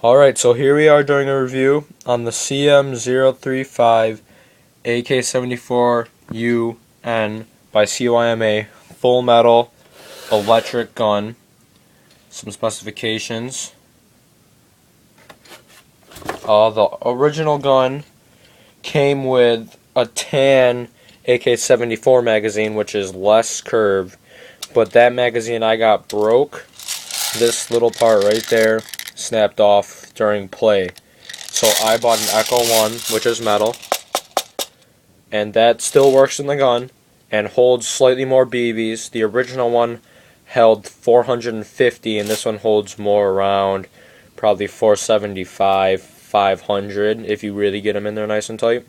Alright, so here we are doing a review on the CM035 AK-74UN by CYMA full metal electric gun. Some specifications. The original gun came with a tan AK-74 magazine, which is less curved, but that magazine I got broke. This little part right there snapped off during play. So I bought an Echo 1, which is metal, and that still works in the gun and holds slightly more BBs. The original one held 450 and this one holds more, around probably 475, 500 if you really get them in there nice and tight.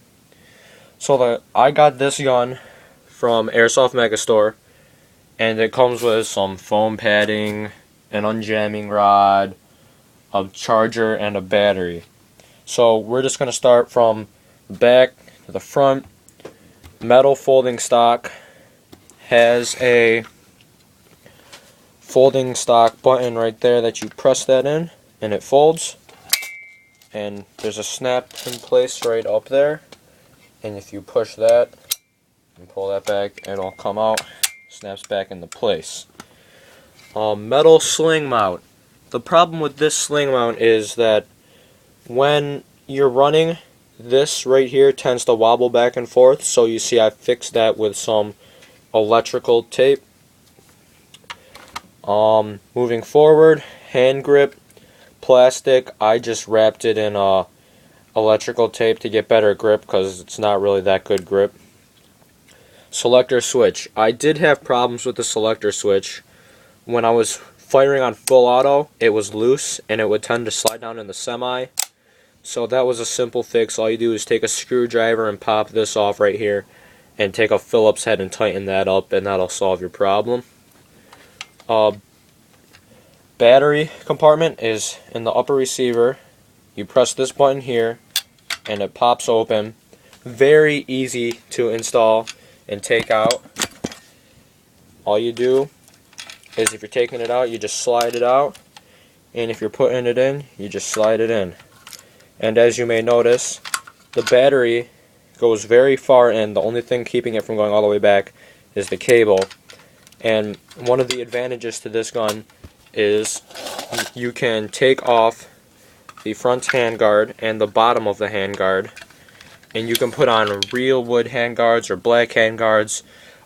So I got this gun from Airsoft Megastore, and it comes with some foam padding, an unjamming rod, a charger, and a battery. So we're just going to start from the back to the front. Metal folding stock, has a folding stock button right there that you press that in and it folds, and there's a snap in place right up there, and if you push that and pull that back, it'll come out, snaps back into place. Metal sling mount. The problem with this sling mount is that when you're running, this right here tends to wobble back and forth, so you see I fixed that with some electrical tape. Moving forward, hand grip, plastic. I just wrapped it in electrical tape to get better grip because it's not really that good grip. Selector switch. I did have problems with the selector switch. When I was firing on full auto, it was loose and it would tend to slide down in the semi. So that was a simple fix. All you do is take a screwdriver and pop this off right here and take a Phillips head and tighten that up, and that'll solve your problem. Battery compartment is in the upper receiver. You press this button here and it pops open. Very easy to install and take out. All you do is, if you're taking it out, you just slide it out, and if you're putting it in, you just slide it in. And as you may notice, the battery goes very far in. The only thing keeping it from going all the way back is the cable. And one of the advantages to this gun is you can take off the front handguard and the bottom of the handguard, and you can put on real wood handguards or black handguards,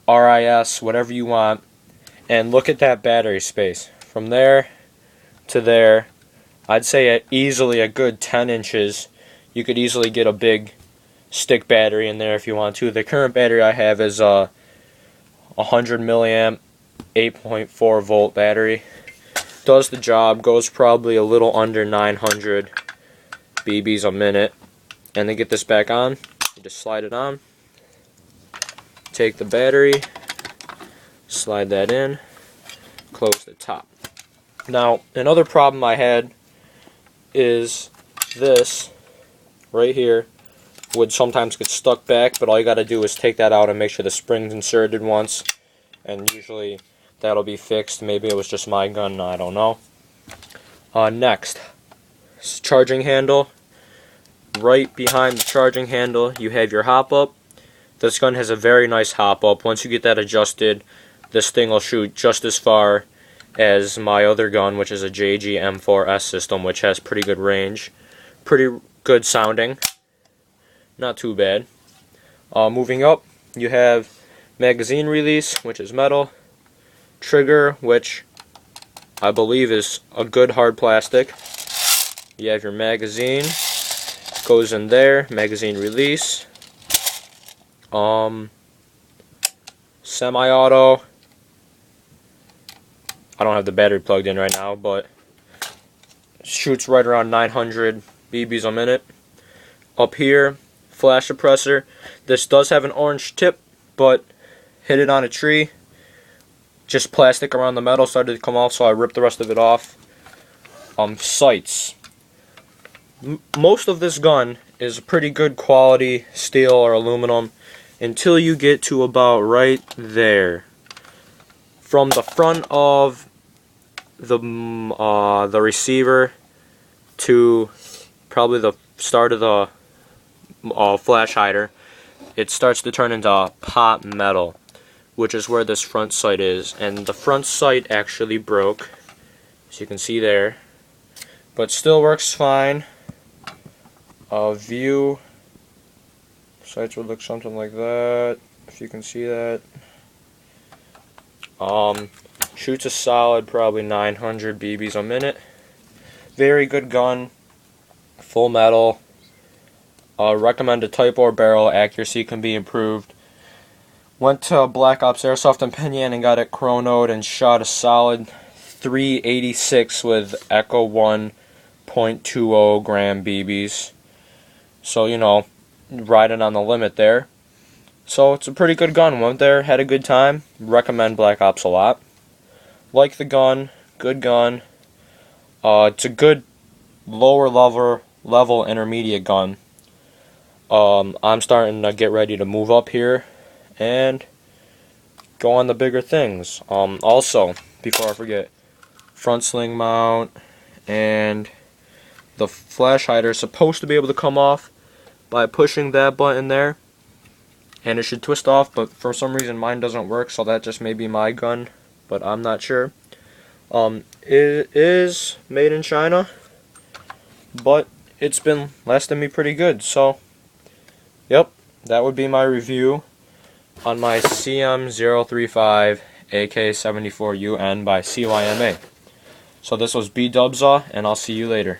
RIS, whatever you want. And look at that battery space. From there to there, I'd say easily a good 10 inches. You could easily get a big stick battery in there if you want to. The current battery I have is a 100 milliamp 8.4 volt battery. Does the job, goes probably a little under 900 BBs a minute. And to get this back on, you just slide it on, take the battery, slide that in, close the top. Now, another problem I had is this right here would sometimes get stuck back, but all you got to do is take that out and make sure the spring's inserted once, and usually that'll be fixed. Maybe it was just my gun, I don't know. Next, charging handle. Right behind the charging handle you have your hop up. This gun has a very nice hop up. Once you get that adjusted, this thing will shoot just as far as my other gun, which is a JG M4S system, which has pretty good range, pretty good sounding, not too bad. Moving up, you have magazine release, which is metal, trigger, which I believe is a good hard plastic. You have your magazine, goes in there, magazine release, semi-auto. I don't have the battery plugged in right now, but shoots right around 900 BBs a minute. Up here, flash suppressor. This does have an orange tip, but hit it on a tree. Just plastic around the metal started to come off, so I ripped the rest of it off. Sights. Most of this gun is pretty good quality steel or aluminum until you get to about right there. From the front of the receiver to probably the start of the flash hider, it starts to turn into pot metal, which is where this front sight is. And the front sight actually broke, as you can see there, but still works fine. View sights would look something like that, if you can see that. Shoots a solid probably 900 BBs a minute. Very good gun, full metal. Recommended type or barrel, accuracy can be improved. Went to Black Ops Airsoft in Penyan and got it chronoed and shot a solid 386 with Echo 1.20 gram BBs. So, you know, riding on the limit there. So it's a pretty good gun. Went there, had a good time. Recommend Black Ops a lot. Like the gun, good gun. It's a good lower level intermediate gun. I'm starting to get ready to move up here and go on the bigger things. Also, before I forget, front sling mount and the flash hider is supposed to be able to come off by pushing that button there, and it should twist off, but for some reason mine doesn't work, so that just may be my gun, but I'm not sure. It is made in China, but it's been lasting me pretty good. So yep, that would be my review on my CM035 AK-74UN by CYMA. So this was B-Dubza, and I'll see you later.